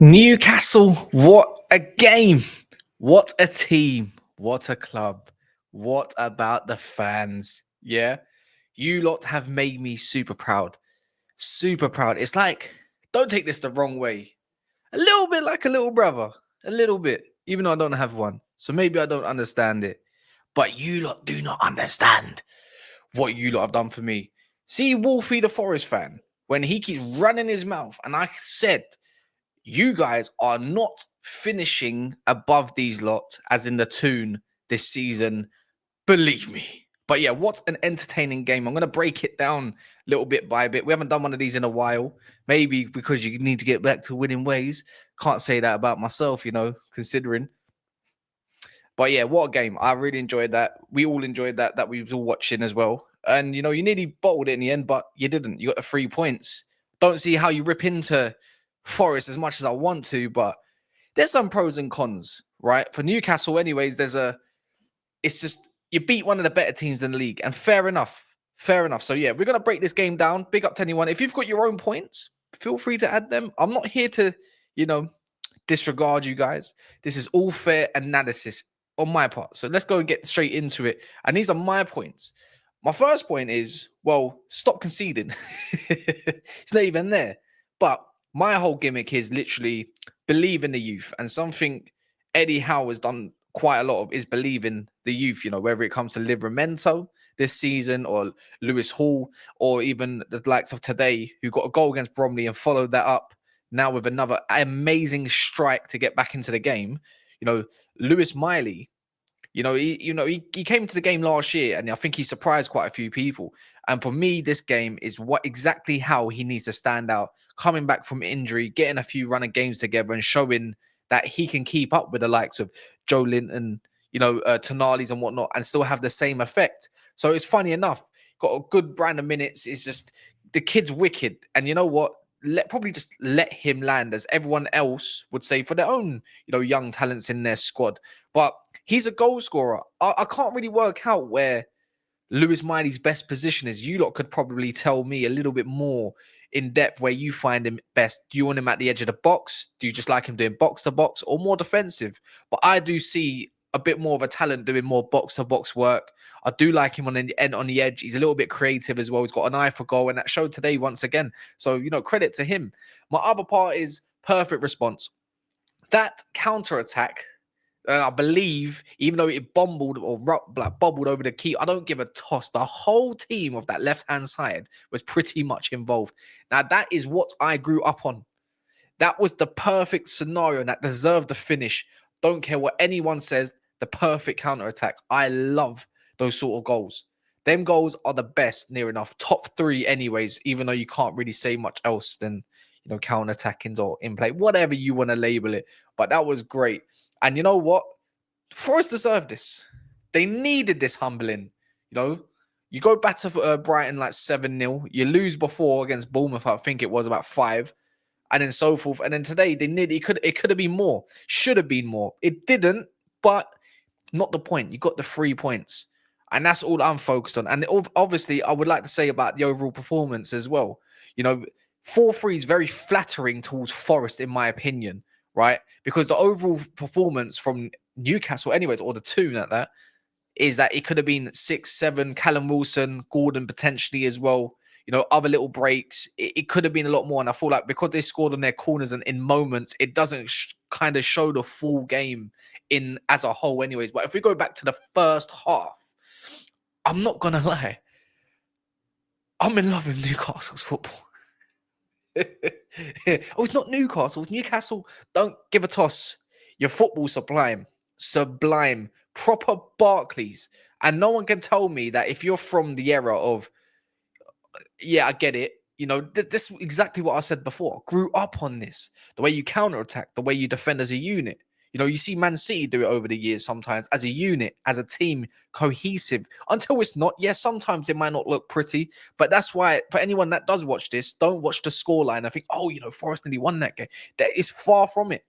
Newcastle, what a game. What a team. What a club. What about the fans? Yeah. You lot have made me super proud. Super proud. It's like, don't take this the wrong way. A little bit like a little brother. A little bit. Even though I don't have one. So maybe I don't understand it. But you lot do not understand what you lot have done for me. See Wolfie the Forest fan, when he keeps running his mouth, and I said, you guys are not finishing above these lot, as in the tune this season. Believe me. But yeah, what an entertaining game. I'm going to break it down little bit by bit. We haven't done one of these in a while. Maybe because you need to get back to winning ways. Can't say that about myself, considering. But yeah, what a game. I really enjoyed that. We all enjoyed that we was all watching as well. And, you nearly bottled it in the end, but you didn't. You got the 3 points. Don't see how you rip into Forest as much as I want to, but there's some pros and cons, right? For Newcastle, anyways, it's just, you beat one of the better teams in the league, and fair enough. Fair enough. So yeah, we're going to break this game down. Big up to anyone. If you've got your own points, feel free to add them. I'm not here to, disregard you guys. This is all fair analysis on my part. So let's go and get straight into it. And these are my points. My first point is, well, stop conceding. It's not even there. But my whole gimmick is literally believe in the youth. And something Eddie Howe has done quite a lot of is believe in the youth, whether it comes to Livramento this season or Lewis Hall, or even the likes of today, who got a goal against Bromley and followed that up now with another amazing strike to get back into the game. Lewis Miley, he came to the game last year, and I think he surprised quite a few people. And for me, this game is exactly how he needs to stand out, coming back from injury, getting a few running games together, and showing that he can keep up with the likes of Joe Linton, Tonali's and whatnot, and still have the same effect. So it's funny enough, got a good brand of minutes. It's just the kid's wicked, and you know what? Probably just let him land, as everyone else would say, for their own, young talents in their squad. But he's a goal scorer. I can't really work out where Lewis Miley's best position is. You lot could probably tell me a little bit more in depth where you find him best. Do you want him at the edge of the box? Do you just like him doing box to box, or more defensive? But I do see a bit more of a talent doing more box to box work. I do like him on the end, on the edge. He's a little bit creative as well. He's got an eye for goal, and that showed today once again. So, credit to him. My other part is perfect response. That counter attack, and I believe, even though it bobbled over the key, I don't give a toss. The whole team of that left-hand side was pretty much involved. Now, that is what I grew up on. That was the perfect scenario, and that deserved the finish. Don't care what anyone says, the perfect counter-attack. I love those sort of goals. Them goals are the best, near enough. Top 3 anyways, even though you can't really say much else than, counter-attackings or in play, whatever you want to label it. But that was great. And you know what? Forest deserved this. They needed this humbling. You go back to Brighton like 7-0. You lose before against Bournemouth, I think it was about 5. And then so forth. And then today, it could have been more. Should have been more. It didn't, but not the point. You got the 3 points. And that's all I'm focused on. And obviously, I would like to say about the overall performance as well. 4-3 is very flattering towards Forest, in my opinion, right? Because the overall performance from Newcastle, anyways, or the 2 at that, is that it could have been 6-7, Callum Wilson, Gordon potentially as well. Other little breaks. It could have been a lot more. And I feel like because they scored on their corners and in moments, it doesn't kind of show the full game in as a whole anyways. But if we go back to the first half, I'm not going to lie. I'm in love with Newcastle's football. Oh, it's not Newcastle. It's Newcastle. Don't give a toss. Your football sublime. Sublime. Proper Barclays. And no one can tell me that if you're from the era of, yeah, I get it. This is exactly what I said before. Grew up on this. The way you counterattack, the way you defend as a unit. You see Man City do it over the years sometimes as a unit, as a team, cohesive. Until it's not. Yes, sometimes it might not look pretty. But that's why, for anyone that does watch this, don't watch the scoreline. I think, Forest nearly won that game. That is far from it.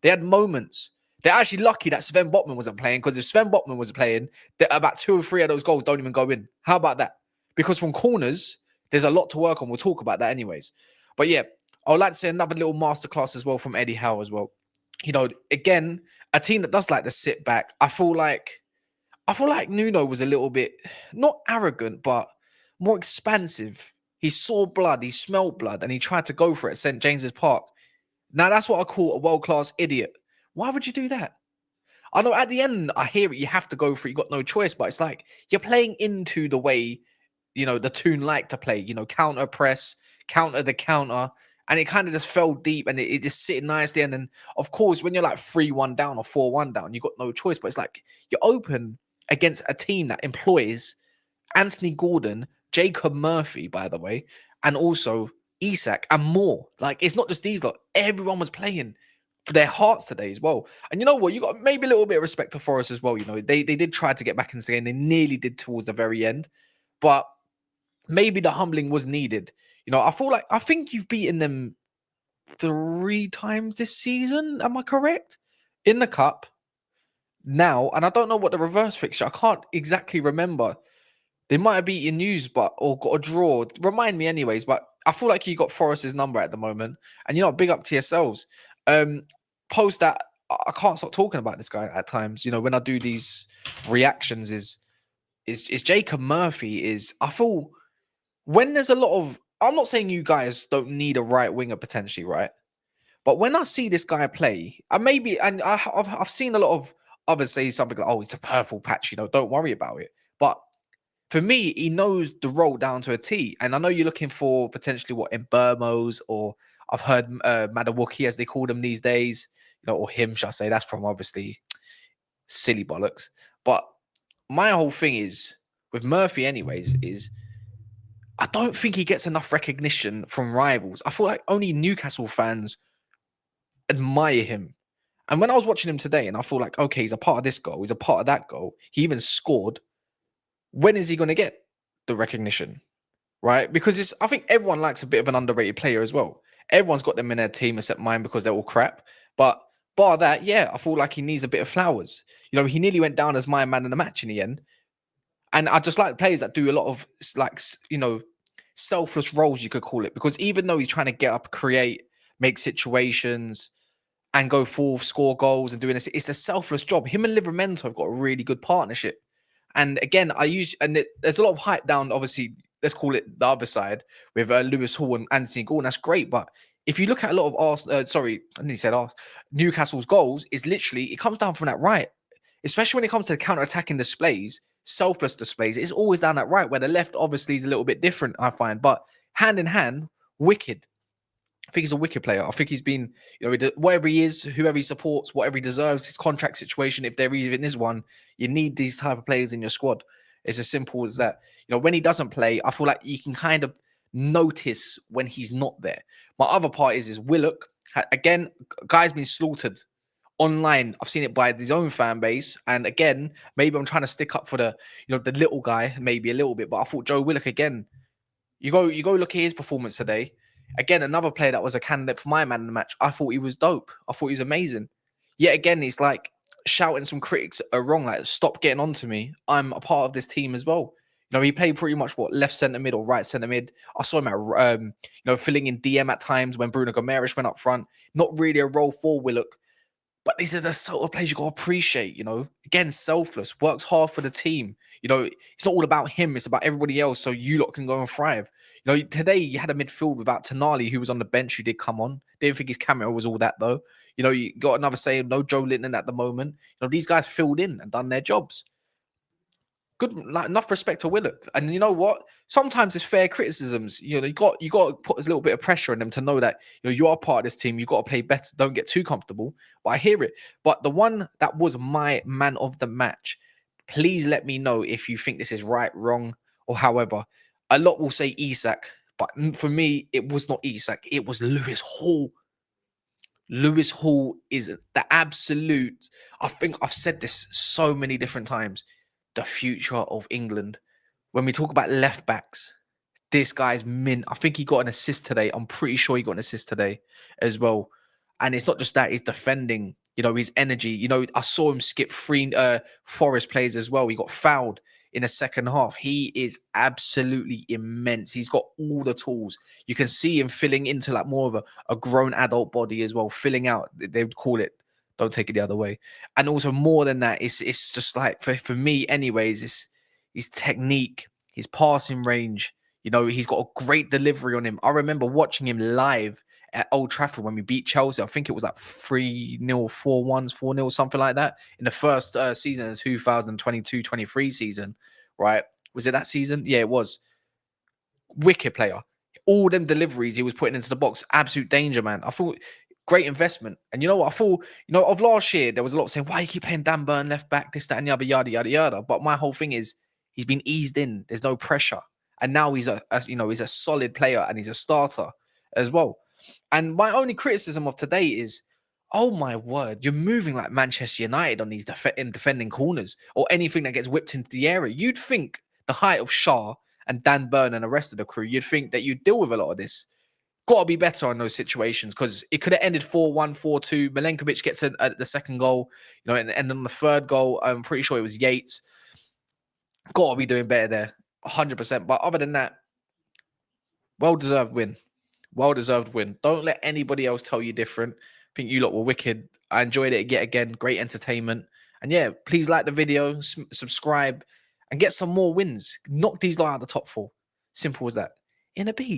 They had moments. They're actually lucky that Sven Botman wasn't playing, because if Sven Botman was playing, about 2 or 3 of those goals don't even go in. How about that? Because from corners, there's a lot to work on. We'll talk about that anyways. But yeah, I would like to say another little masterclass as well from Eddie Howe as well. Again, a team that does like to sit back. I feel like Nuno was a little bit not arrogant, but more expansive. He saw blood, he smelled blood, and he tried to go for it at St. James's Park. Now that's what I call a world-class idiot. Why would you do that? I know at the end, I hear it, you have to go for it, you got no choice, but it's like you're playing into the way, the Toon like to play, counter press, counter the counter, and it kind of just fell deep and it just sitting nicely. And then, of course, when you're like 3-1 down or 4-1 down, you got no choice, but it's like you're open against a team that employs Anthony Gordon, Jacob Murphy, by the way, and also Isak and more. Like, it's not just these lot. Everyone was playing for their hearts today as well. And you know what? You got maybe a little bit of respect for Forest as well. They did try to get back into the game. They nearly did towards the very end. But maybe the humbling was needed. I think you've beaten them 3 times this season. Am I correct? In the cup now. And I don't know what the reverse fixture. I can't exactly remember. They might have beaten News, or got a draw. Remind me, anyways. But I feel like you got Forest's number at the moment, and big up to yourselves. Post that. I can't stop talking about this guy at times. When I do these reactions, is Jacob Murphy. I feel when there's a lot of. I'm not saying you guys don't need a right winger potentially, right? But when I see this guy play, I've seen a lot of others say something like, "Oh, it's a purple patch." Don't worry about it. But for me, he knows the role down to a T. And I know you're looking for potentially what in Burmos, or I've heard Madawuki, as they call them these days, or him, shall I say. That's from obviously silly bollocks. But my whole thing is with Murphy, anyways, is I don't think he gets enough recognition from rivals. I feel like only Newcastle fans admire him. And when I was watching him today, and I feel like, okay, he's a part of this goal, he's a part of that goal. He even scored. When is he going to get the recognition? Right? Because I think everyone likes a bit of an underrated player as well. Everyone's got them in their team except mine because they're all crap. But bar that, yeah, I feel like he needs a bit of flowers. He nearly went down as my man in the match in the end. And I just like players that do a lot of selfless roles, you could call it. Because even though he's trying to get up, create, make situations, and go forth, score goals and doing this, it's a selfless job. Him and Livramento have got a really good partnership. And again, there's a lot of hype down, obviously, let's call it the other side with Lewis Hall and Anthony Gordon. That's great. But if you look at a lot of Newcastle's goals, is literally, it comes down from that right, especially when it comes to counter-attacking displays, selfless displays. It's always down that right, where the left obviously is a little bit different, I find. But hand in hand, wicked. I think he's a wicked player. I think he's been, whatever he is, whoever he supports, whatever he deserves, his contract situation, if there even is one, you need these type of players in your squad. It's as simple as that. When he doesn't play, I feel like you can kind of notice when he's not there. My other part is Willock. Again, guy's been slaughtered online. I've seen it by his own fan base. And again, maybe I'm trying to stick up for the little guy, maybe a little bit. But I thought Joe Willock, again, you go look at his performance today. Again, another player that was a candidate for my man in the match. I thought he was dope. I thought he was amazing. Yet again, he's like shouting some critics are wrong. Like, stop getting on to me. I'm a part of this team as well. He played pretty much left centre mid or right centre mid. I saw him at filling in DM at times when Bruno Gomes went up front. Not really a role for Willock. But these are the sort of players you got to appreciate, Again, selfless, works hard for the team. It's not all about him. It's about everybody else, so you lot can go and thrive. Today you had a midfield without Tonali, who was on the bench, who did come on. Didn't think his camera was all that, though. You got another saying, no Joe Linton at the moment. These guys filled in and done their jobs. Good, enough respect to Willock. And you know what? Sometimes it's fair criticisms. You got to put a little bit of pressure on them to know that you are part of this team. You got to play better. Don't get too comfortable. But I hear it. But the one that was my man of the match, please let me know if you think this is right, wrong, or however. A lot will say Isak, but for me, it was not Isak. It was Lewis Hall. Lewis Hall is the absolute. I think I've said this so many different times. The future of England. When we talk about left backs, this guy's mint. I think he got an assist today. I'm pretty sure he got an assist today as well. And it's not just that, he's defending, his energy. I saw him skip 3 Forest plays as well. He got fouled. in the second half. He is absolutely immense. He's got all the tools. You can see him filling into like more of a grown adult body as well, filling out. They would call it. Don't take it the other way. And also more than that, it's just like for me, anyways, it's his technique, his passing range. You know, he's got a great delivery on him. I remember watching him live at Old Trafford when we beat Chelsea. I think it was like 3-0, 4-1, 4-0, something like that in the first season of 2022-23 season, right? Was it that season? Yeah, it was. Wicked player. All them deliveries he was putting into the box, absolute danger, man. I thought great investment. And you know what? I thought, of last year, there was a lot saying, why you keep playing Dan Burn left back, this, that, and the other, yada, yada, yada. But my whole thing is he's been eased in. There's no pressure. And now he's he's a solid player and he's a starter as well. And my only criticism of today is, oh my word, you're moving like Manchester United on these defending corners or anything that gets whipped into the area. You'd think the height of Shaw and Dan Burn and the rest of the crew, you'd think that you'd deal with a lot of this. Got to be better on those situations because it could have ended 4-1, 4-2. Milenkovic gets the second goal, and on the third goal, I'm pretty sure it was Yates. Got to be doing better there, 100%. But other than that, well-deserved win. Well-deserved win. Don't let anybody else tell you different. I think you lot were wicked. I enjoyed it yet again. Great entertainment. And yeah, please like the video, subscribe, and get some more wins. Knock these lot out of the top four. Simple as that. In a piece.